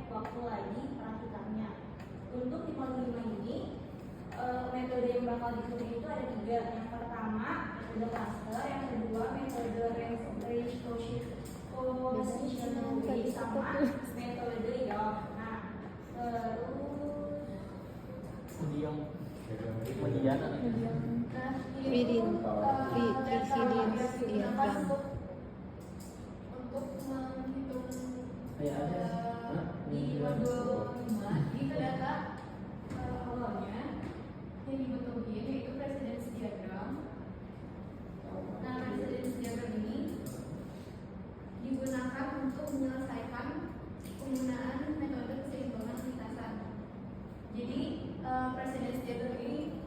waktu lagi praktikannya. Untuk di modul 5 ini metode yang bakal diikuti itu ada 3. Yang pertama metode cluster, yang kedua metode repositional way sama metode YOG. Nah, untuk menghitung di modul 5 di data awalnya yang dibentukin yaitu presence diagram. Nah, presence diagram ini digunakan untuk menyelesaikan penggunaan metode keseimbangan lintasan. Jadi presence diagram ini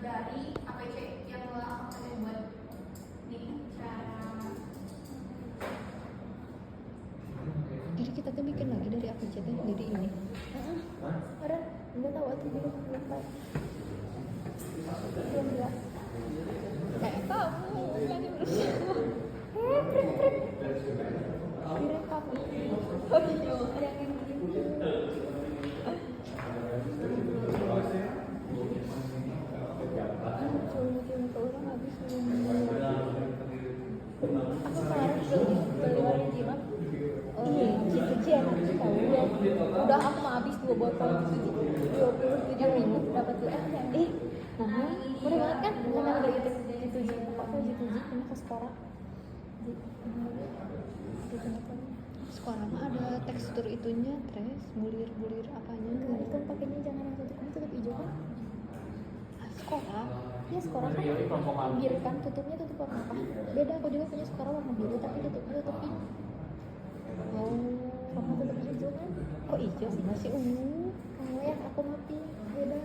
dari APC yang telah APC buat nih cara. Jadi kita tuh bikin lagi dari APC teh jadi ini. Ada nggak tahu atau belum tahu. Belum ya. Kayak kamu lagi berusaha. Direkam. Oh iya, ada yang begini. Aku kemarin keluar jimat. Cici enak sih tahu ya. Udah aku mau habis 2 botol cici. 27.000 dapat tuh nah, murah banget kan? Karena udah itu pokoknya itu karena ke sekolah. Sekolah mah ada tekstur itunya, tres, bulir apanya. Nah, itu pakainya jangan yang tutup hijau kan? Sekolah, ya sekolah kan biru kan, tutupnya tutup warna apa? Beda, aku juga punya sekolah warna biru tapi tutupnya tutup pink. Oh, kamu tutup hijau kan? Kok hijau sih? Masih ungu. Kamu yang aku mah pink, beda.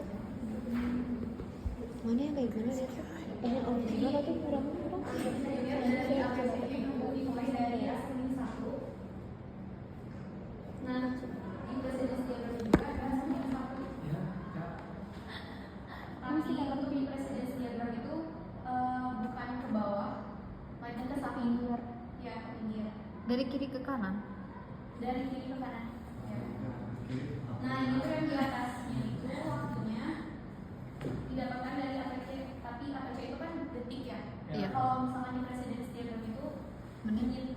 Mana yang kayak gimana lihat tuh? Yang original atau murah-murah? Nah, di presence diagram juga ada semen satu. Tapi untuk di presence diagram itu bukan ke bawah, melainkan ke pinggir. Ya, ke pinggir. Dari kiri ke kanan? Dari kiri ke kanan. Ya. Nah, ini tuh yang di atasnya itu waktunya didapatkan dari APC, tapi APC itu kan detik ya. Iya. Kalau misalnya di presence diagram itu menit.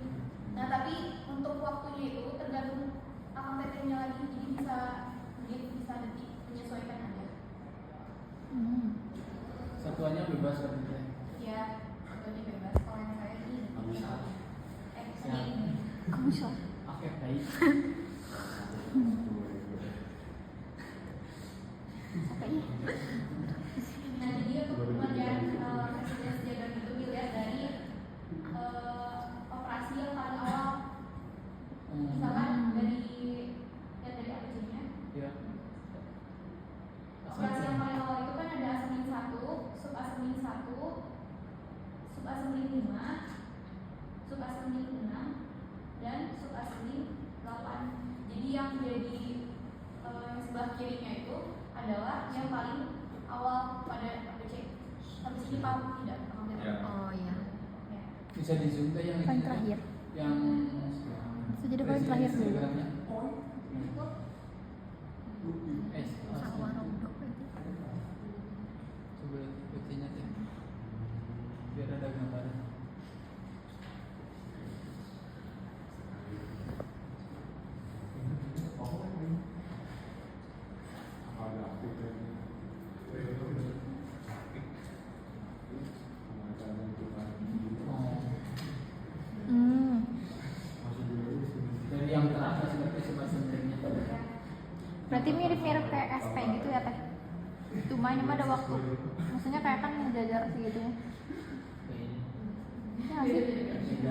Nah, tapi untuk waktunya itu tergantung akang tetenya lagi, jadi bisa menit, bisa detik, menyesuaikan aja. Satuannya bebas kan? Ya, satuannya bebas. Kalau yang saya ini ini. Kamu salah. Oke, baik. Nah, jadi untuk pengerjaan presence diagram itu dilihat dari operasi yang paling awal. Misalkan dari APC-nya. Ya. Operasi yang paling awal itu kan ada asemin 1, subasemin 1, subasemin 5, subasemin 6, dan subasemin 8. Jadi yang jadi sebelah kirinya itu adalah yang paling awal pada APC. Habis ini paham tidak? Ya. Oh iya. Ya. Bisa di zoom tuh yang Paling ini, terakhir. yang Bisa jadi paling terakhir dulu. diagramnya. Sakwa rodok itu. Coba bacanya deh, biar ada gambaran. Dari yang teratas seperti sebenarnya. Berarti mirip-mirip kayak SP gitu ya teh? Cuma ini mah ada waktu. Maksudnya kayak kan ngejajar segitu ya. Ya nggak sih?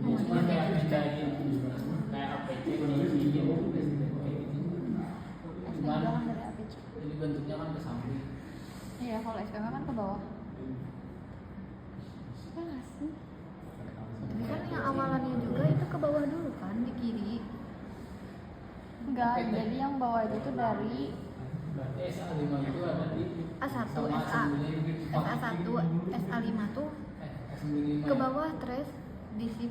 Cuma kayak beda gitu, kayak APC ini SP kan dari APC. jadi bentuknya kan ke samping. Iya, kalau SPM kan ke bawah. Ya nggak sih? Tapi kan yang awalannya juga itu ke bawah dulu kan, di kiri. Enggak, jadi yang bawah itu tuh dari Berarti SA5 itu ada di A1, sama SA, sebelumnya SA1, SA5 tuh S95 ke bawah, Tres. visi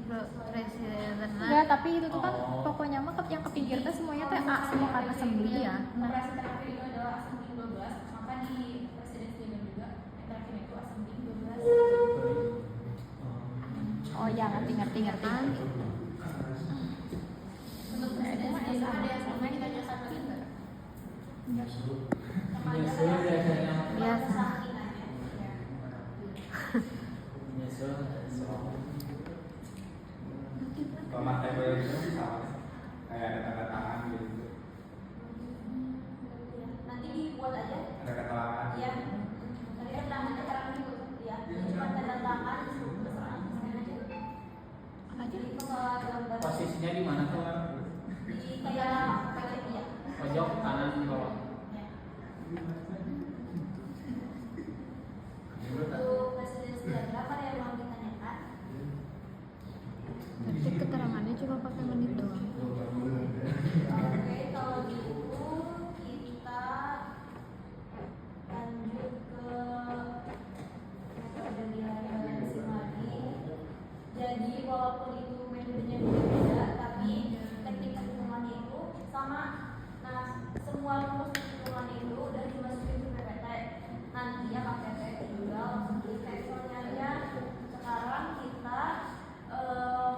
presiden. Enggak, tapi itu tuh kan Oh. pokoknya mah yang kepinggir teh semuanya teh A semua kan assembly ya. Operasi terakhir itu adalah assembly 12, maka di presidensi juga yang terakhir itu assembly 12. Oh ya, ngerti. Untuk presidensi itu ada yang sama kita ada satu pinter. Nyusul biasanya. Biasa. Nyusul. Pemakai bayar itu sama kayak ada tanda tangan gitu, Nanti dibuat aja. ada keterangan. Iya. Nanti ada namanya cara dulu. Ya. Cuma tanda tangan terus jadi kepala gambar Posisinya di mana tuh? di kayak pakai dia. Pojok kanan bawah. Untuk presidensi diagram ada yang mau ditanyakan? Nanti keterangannya cuma pakai menit doang. Oke, kalau gitu kita lanjut ke metode nilai balansi lagi. Jadi walaupun itu metodenya berbeda, tapi teknik perhitungannya itu sama. Nah, semua rumus perhitungannya itu udah dimasukin ke PPT. Nanti ya KPT tinggal langsung klik ke Excelnya aja. Sekarang kita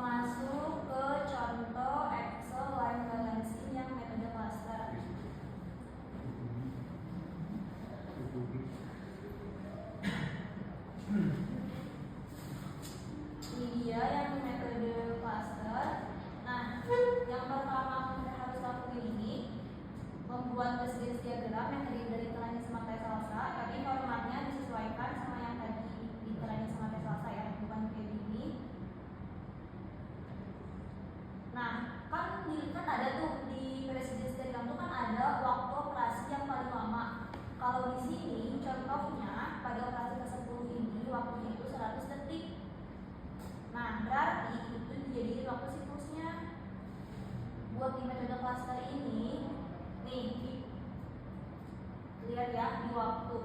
masuk ke contoh Excel line balancing yang metode cluster. Ini dia yang metode cluster. Nah, yang pertama kita harus lakukan ini membuat presiden diagram yang terdiri dari Telanis sama T salsa, tapi formatnya disesuaikan sama yang tadi di Telanis sama T salsa ya, bukan kayak gini. Nah, kan ada tuh di presiden diagram tuh kan ada waktu operasi yang paling lama. Kalau di sini contohnya pada operasi ke-10 ini waktunya itu 100 detik. Nah, berarti itu dijadiin waktu siklusnya. Buat di metode cluster ini, nih, lihat ya di waktu.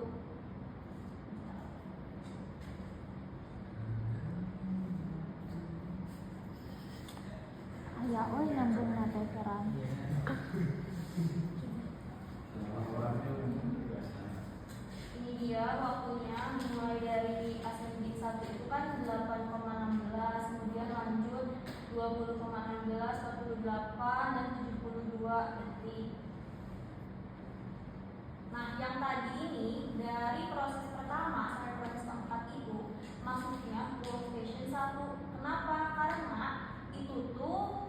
Ya, nyambung nate sekarang. Ini dia waktunya mulai dari assembly 1 itu kan 8,16, kemudian lanjut 20,16, 48 dan 72 detik. Nah, yang tadi ini dari proses pertama sampai proses keempat itu masuknya workstation 1. Kenapa? Karena itu tuh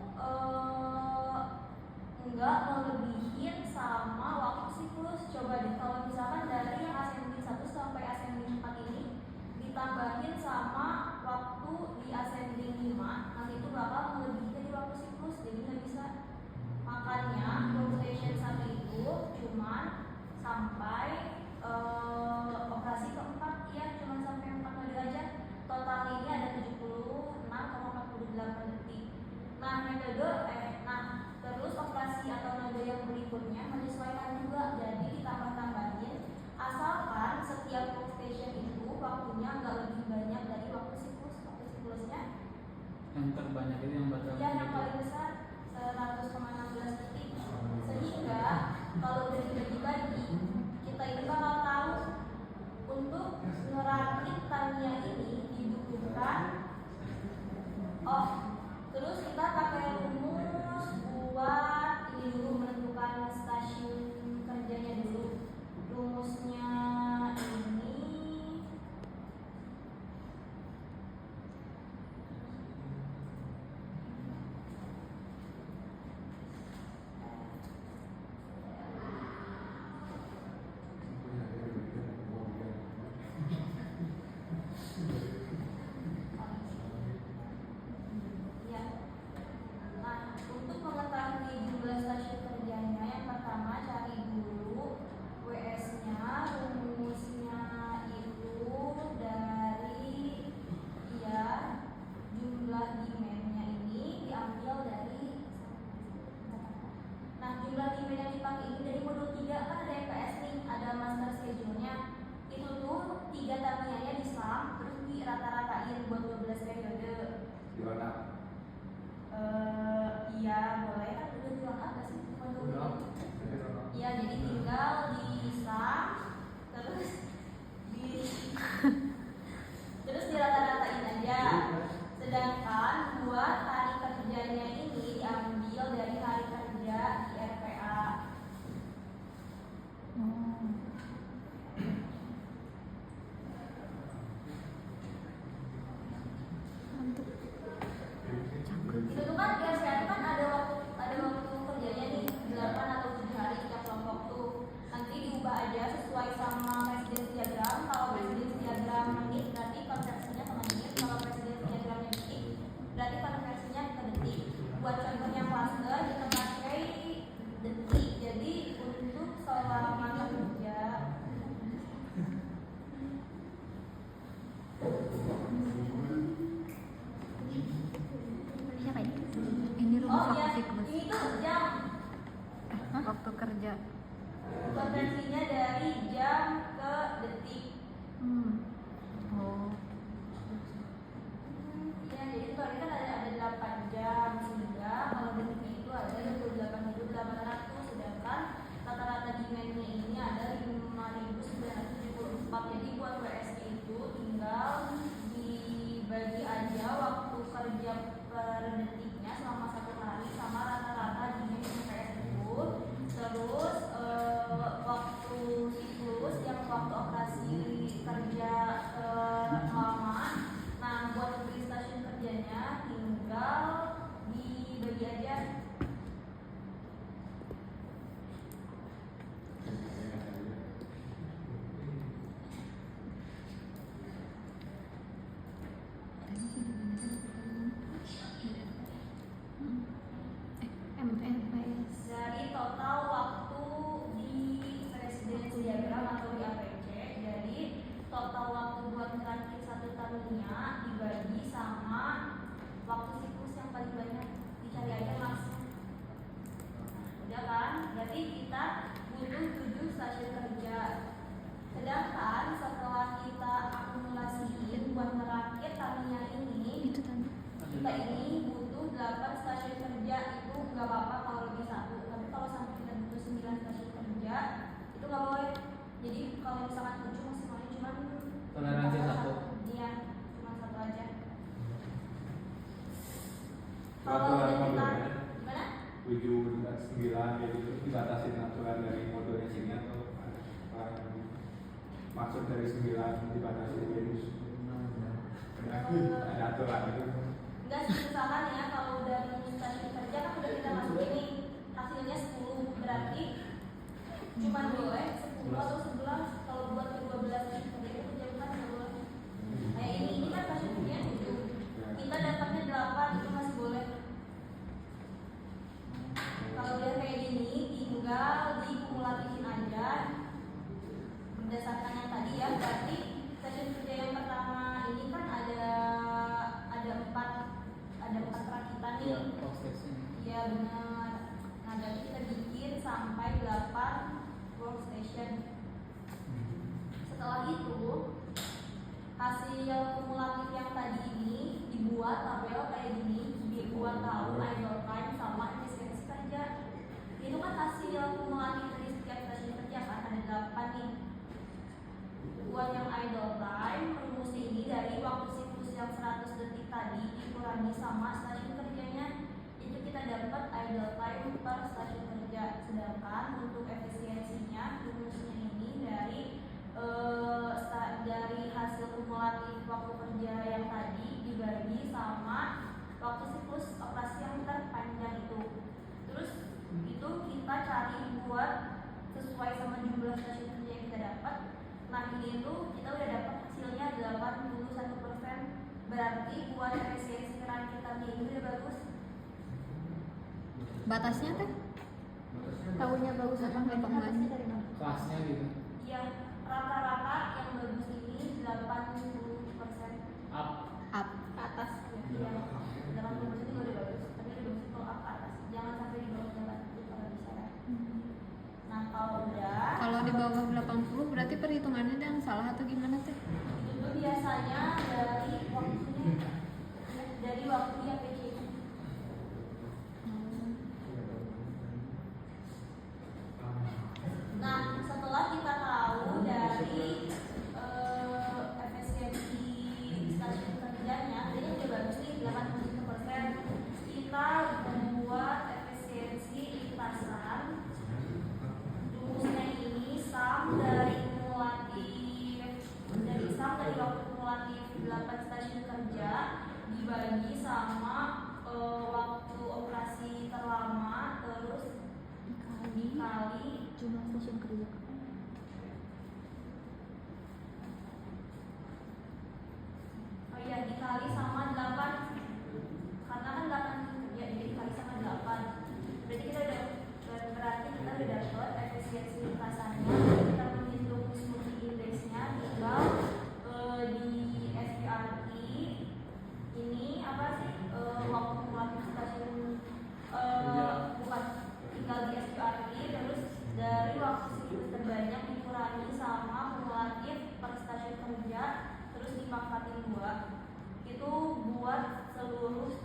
enggak melebihin sama waktu siklus. Coba deh kalau misalkan dari yang assembly 1 sampai assembly 4 ini ditambahin sama waktu di assembly 5, nanti itu bakal melebihi dari waktu siklus, jadi nggak bisa. Makanya workstation 1 itu cuman sampai operasi keempat ya, cuman sampai 4 node aja. Total ini ada 76,48 detik. Nah, terus operasi atau node yang kerja. Konversinya dari jam ke detik. Oh. Ya, jadi total kan ada 8 jam, sehingga kalau detik itu ada 28.800, sedangkan rata-rata demandnya ini ada 5.974. Jadi buat WSG itu tinggal dibagi aja waktu kerja per detiknya selama 1 hari sama rata-rata demand PS itu. Terus waktu siklus yang waktu operasi kerja lama. Nah, buat beli stasiun kerjanya tinggal dibagi aja. MFS. Dari total waktu di residence diagram atau di APC, jadi total waktu buat ngerakit 1 tahunnya dibagi sama waktu siklus yang paling banyak, dicari aja langsung. Udah kan? Berarti kita butuh 7 stasiun kerja. Sedangkan setelah kita akumulasiin buat ngerakit tahunnya ini, Itu tadi. kita ini butuh 8 stasiun kerja. Itu nggak apa-apa kalau lebih 1, tapi kalau sampai kita butuh 9 stasiun kerja itu nggak boleh. Jadi kalau misalkan 7 maksimalnya cuma Toleransi 1. Iya, cuma 1 aja. Aturan Kalau udah kita modulnya gimana? 7 dan 9 jadi itu dibatasin aturan dari modulnya sini atau maksud dari 9 dibatasi jadi ada aturan itu. Enggak sih, misalkan ya kalau udah di stasiun kerja kan udah kita masukin nih hasilnya 10, berarti cuma boleh 10 atau 11. Kalau buat ke 12 stasiun kerja itu jam kan nggak boleh. Kayak ini kan stasiun kerjanya 7, kita dapatnya 8, itu masih boleh. Kalau dia kayak gini tinggal dikumulatifin aja berdasarkan yang tadi ya. Berarti stasiun kerja yang pertama ini kan ada 4 perakitan nih. Iya, workstation. Iya benar. Nah, berarti kita bikin sampai 8 workstation. Setelah itu hasil kumulatif yang tadi ini dibuat tabel kayak gini, dibuat tahu idle time sama efisiensi kerja. Itu kan hasil kumulatif dari setiap stasiun kerja kan ada 8 nih. Buat yang idle time, rumusnya ini dari waktu siklus yang 100 detik tadi dikurangi sama stasiun kerjanya, itu kita dapat idle time per stasiun kerja. Sedangkan untuk efisiensinya rumusnya ini dari hasil kumulatif waktu kerja yang tadi dibagi sama waktu siklus operasi yang terpanjang itu. Terus itu kita cari buat sesuai sama jumlah stasiun kerja yang kita dapat. Nah, ini tuh kita udah dapat hasilnya 81%. Berarti buat efisiensi perakitannya ini udah bagus. Batasnya teh? Tahunya bagus apa enggak Batasnya dari mana? Kelasnya gitu. Iya, rata-rata yang bagus ini 80%. Up. Up. Ke atas. Iya. 80% itu udah bagus. Tapi udah bagus kalau up ke atas. Jangan sampai di bawah 80 kalau bisa ya. Nah, kalau udah Kalau di bawah 80 berarti perhitungannya yang salah atau gimana teh? itu biasanya dari waktunya, ya, dari waktu yang kecil. Nah, setelah kita tahu dari efisiensi stasiun kerjanya, jadi udah bagus nih 80%. Kita membuat efisiensi lintasan. Rumusnya ini sum dari kumulatif, dari sum dari waktu kumulatif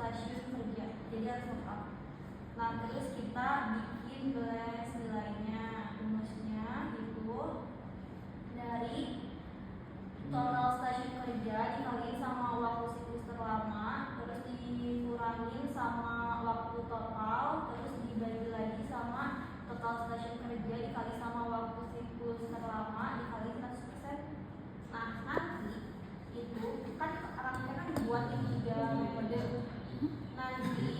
stasiun kerja, jadi harus lengkap. Nah terus kita bikin beres nilainya, rumusnya gitu dari total stasiun kerja dikaliin sama waktu siklus terlama, terus dikurangin sama waktu total, terus dibagi lagi sama total stasiun kerja dikali sama waktu siklus terlama dikali 100%. Nah nanti itu kan kita kan dibuat di 3 metode. Nanti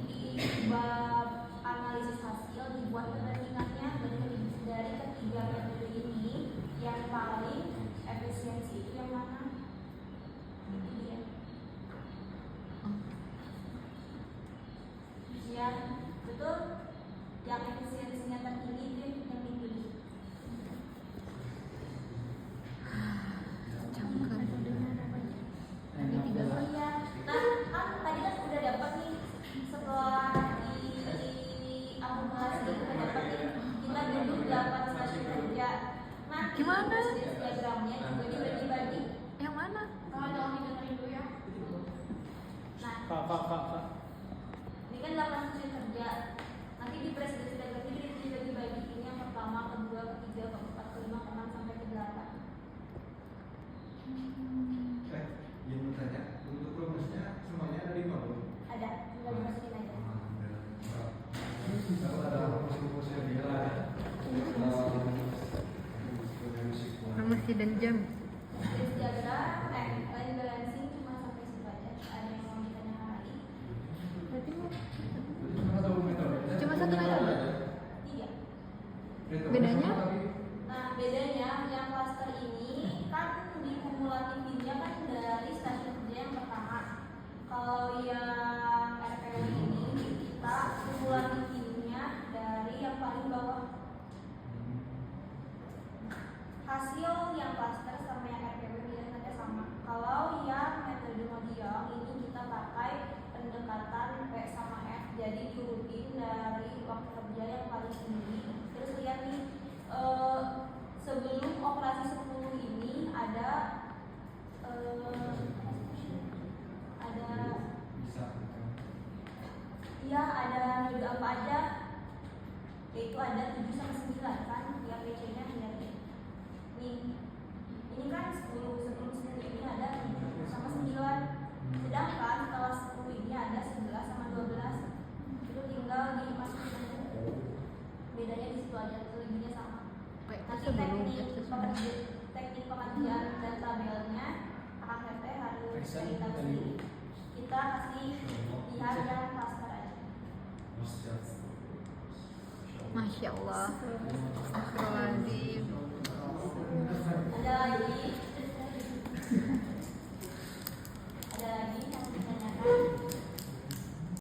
di bab analisis hasil dibuat perbandingannya dari ketiga metode ini yang paling efisiensi itu yang mana? Itu dia. Ya, betul. Yang efisiensinya tertinggi itu yang dipilih. Oh iya. Nah, kan tadi kan udah dapat nih setelah di akumulasi udah dapat nih kita duduk 8 stasiun kerja. Nah, Gimana? diagramnya juga dibagi-bagi. Yang mana? Tolong didengerin dulu ya. Nah, Kak. ini kan 8 stasiun kerja. Nanti di presentasi diagram ini dibagi-bagi. Ini yang pertama, kedua, ketiga, keempat, kelima, keenam sampai ke 8. Yang bertanya, untuk rumusnya semuanya ada di mana? Ada, tinggal dimasukin aja. Kalau ada rumus-rumusnya dia lah. Rumus dan jam. Terus diagram, lain balancing cuma sampai situ aja. Ada yang mau ditanya lagi? Berarti Cuma cuma 1 metode. Iya. Bedanya? Nah, bedanya yang klaster ini kan di kumulatifnya kan dari stasiun kerja yang pertama. Kalau yang RPW ini kita kumulatifnya dari yang paling bawah. Hasil yang klaster sama yang RPW biasanya sama. Kalau yang metode Modiong ini kita pakai pendekatan P sama F, jadi diurutin dari waktu kerja yang paling tinggi. Terus lihat nih, sebelum operasi 10 ini ada ada metode apa aja, yaitu ada 7 sama 9 kan, yang PC-nya lihat nih. Ini kan 10 sebelum 10 ini ada 7 sama 9. Sedangkan setelah 10 ini ada 11 sama 12. Itu tinggal dimasukin aja. Bedanya di situ aja, selebihnya sama. Nanti teknik pengerjaan dan tabelnya AKT harus cerita sendiri. Kita kasih lihat yang klaster aja. Masya Allah. Astagfirullahaladzim. Ada lagi